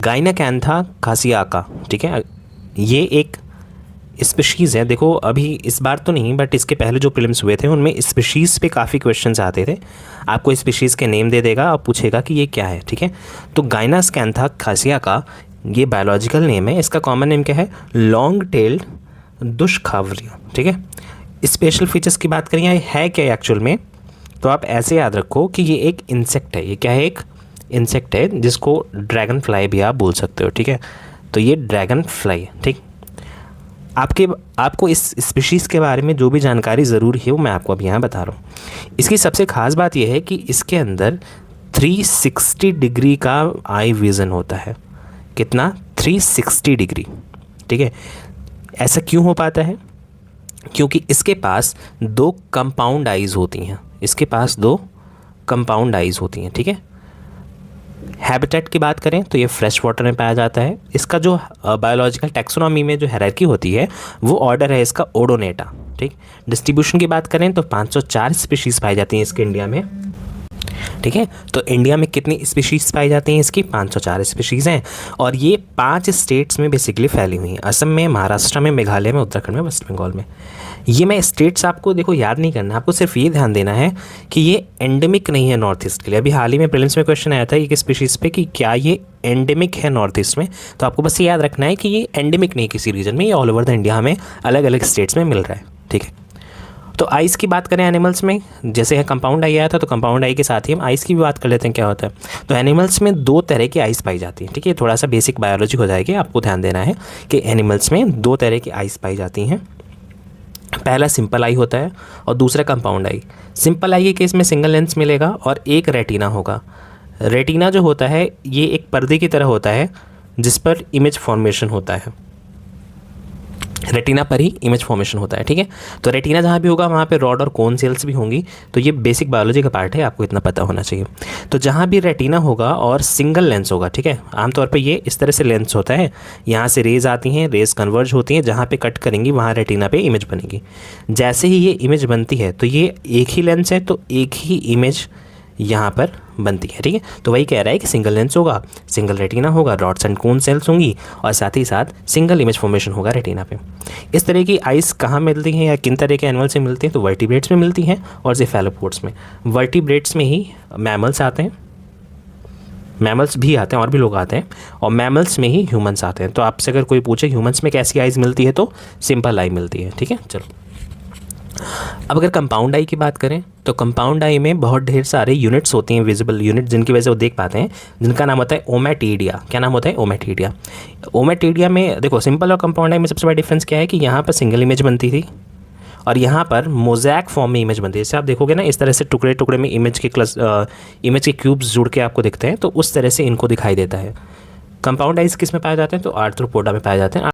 गाइनाकैंथा खासियाका, ठीक है, ये एक स्पीशीज़ है। देखो अभी इस बार तो नहीं, बट इसके पहले जो प्रीलिम्स हुए थे उनमें स्पीशीज़ पे काफ़ी क्वेश्चंस आते थे। आपको स्पीशीज़ के नेम दे देगा और पूछेगा कि ये क्या है, ठीक है। तो गाइनाकैंथा खासियाका ये बायोलॉजिकल नेम है। इसका कॉमन नेम क्या है? लॉन्ग टेल्ड दुष्खावरिया, ठीक है। स्पेशल फीचर्स की बात करें है क्या एक्चुअल में, तो आप ऐसे याद रखो कि ये एक इंसेक्ट है। ये क्या है? एक इंसेक्ट है जिसको ड्रैगन फ्लाई भी आप बोल सकते हो, ठीक है। तो ये ड्रैगन फ्लाई है, ठीक। आपको इस स्पीशीज़ के बारे में जो भी जानकारी ज़रूरी है वो मैं आपको अभी यहाँ बता रहा हूँ। इसकी सबसे ख़ास बात यह है कि इसके अंदर 360 डिग्री का आई विज़न होता है। कितना? 360 डिग्री, ठीक है। ऐसा क्यों हो पाता है? क्योंकि इसके पास 2 कंपाउंड आइज़ होती हैं। इसके पास 2 कंपाउंड आइज़ होती हैं, ठीक है। हैबिटेट की बात करें तो ये फ्रेश वाटर में पाया जाता है। इसका जो बायोलॉजिकल टैक्सोनॉमी में जो हायरार्की होती है वो ऑर्डर है इसका ओडोनेटा, ठीक। डिस्ट्रीब्यूशन की बात करें तो 504 स्पीशीज़ पाई जाती हैं इसके इंडिया में, ठीक है। तो इंडिया में कितनी स्पीशीज़ पाई जाती हैं इसकी? 504 स्पीशीज़ हैं। और ये 5 स्टेट्स में बेसिकली फैली हुई हैं। असम में, महाराष्ट्र में, मेघालय में, उत्तराखंड में, वेस्ट बंगाल में। ये मैं स्टेट्स आपको देखो याद नहीं करना, आपको सिर्फ ये ध्यान देना है कि ये एंडेमिक नहीं है नॉर्थ ईस्ट के लिए। अभी हाल ही में प्रीलिम्स में क्वेश्चन आया था एक स्पीशीज़ पे कि क्या ये एंडेमिक है नॉर्थ ईस्ट में, तो आपको बस ये याद रखना है कि ये एंडेमिक नहीं किसी रीजन में, ये ऑल ओवर द इंडिया में अलग अलग स्टेट्स में मिल रहा है, ठीक है। तो आइस की बात करें एनिमल्स में, जैसे है कंपाउंड आई आया था, तो कंपाउंड आई के साथ ही हम आइस की भी बात कर लेते हैं क्या होता है। तो एनिमल्स में 2 तरह की आइस पाई जाती है, ठीक है। थोड़ा सा बेसिक बायोलॉजी हो जाएगी, आपको ध्यान देना है कि एनिमल्स में 2 तरह की आइस पाई जाती हैं। पहला सिंपल आई होता है और दूसरा कंपाउंड आई। सिंपल आई के केस में सिंगल लेंस मिलेगा और एक रेटिना होगा। रेटिना जो होता है ये एक पर्दे की तरह होता है जिस पर इमेज फॉर्मेशन होता है। रेटिना पर ही इमेज फॉर्मेशन होता है, ठीक है। तो रेटिना जहाँ भी होगा वहाँ पे रॉड और कोन सेल्स भी होंगी। तो ये बेसिक बायोलॉजी का पार्ट है, आपको इतना पता होना चाहिए। तो जहाँ भी रेटिना होगा और सिंगल लेंस होगा, ठीक है। आमतौर पे ये इस तरह से लेंस होता है, यहाँ से रेज आती हैं, रेज कन्वर्ज होती हैं, जहाँ पे कट करेंगी वहाँ रेटिना पे इमेज बनेगी। जैसे ही ये इमेज बनती है तो ये एक ही लेंस है, तो एक ही इमेज यहाँ पर बनती है, ठीक है। तो वही कह रहा है कि सिंगल लेंस होगा, सिंगल रेटिना होगा, रॉड्स एंड कोन सेल्स होंगी और साथ ही साथ सिंगल इमेज फॉर्मेशन होगा रेटिना पे। इस तरह की आइस कहाँ मिलती हैं या किन तरह के एनिमल से मिलती हैं? तो वर्टिब्रेट्स में मिलती हैं और सेफेलोपोड्स में। वर्टिब्रेट्स में ही मैमल्स आते हैं, मैमल्स भी आते हैं और भी लोग आते हैं, और मैमल्स में ही ह्यूमंस आते हैं। तो आपसे अगर कोई पूछे ह्यूमंस में कैसी आइज़ मिलती है तो सिंपल आई मिलती है, ठीक है। चलो अब अगर कंपाउंड आई की बात करें तो कंपाउंड आई में बहुत ढेर सारे यूनिट्स होती हैं, विजिबल यूनिट, जिनकी वजह से वो देख पाते हैं, जिनका नाम होता है ओमेटिडिया। क्या नाम होता है? ओमेटिडिया। ओमेटिडिया में देखो सिंपल और कंपाउंड आई में सबसे बड़ा डिफरेंस क्या है कि यहाँ पर सिंगल इमेज बनती थी और यहाँ पर मोज़ैक फॉर्म में इमेज बनती है। जैसे आप देखोगे ना इस तरह से टुकड़े टुकड़े में इमेज के क्यूब्स जुड़ के आपको दिखते हैं, तो उस तरह से इनको दिखाई देता है। कंपाउंड आइज किस में पाए जाते हैं? तो आर्थ्रोपोडा में पाए जाते हैं।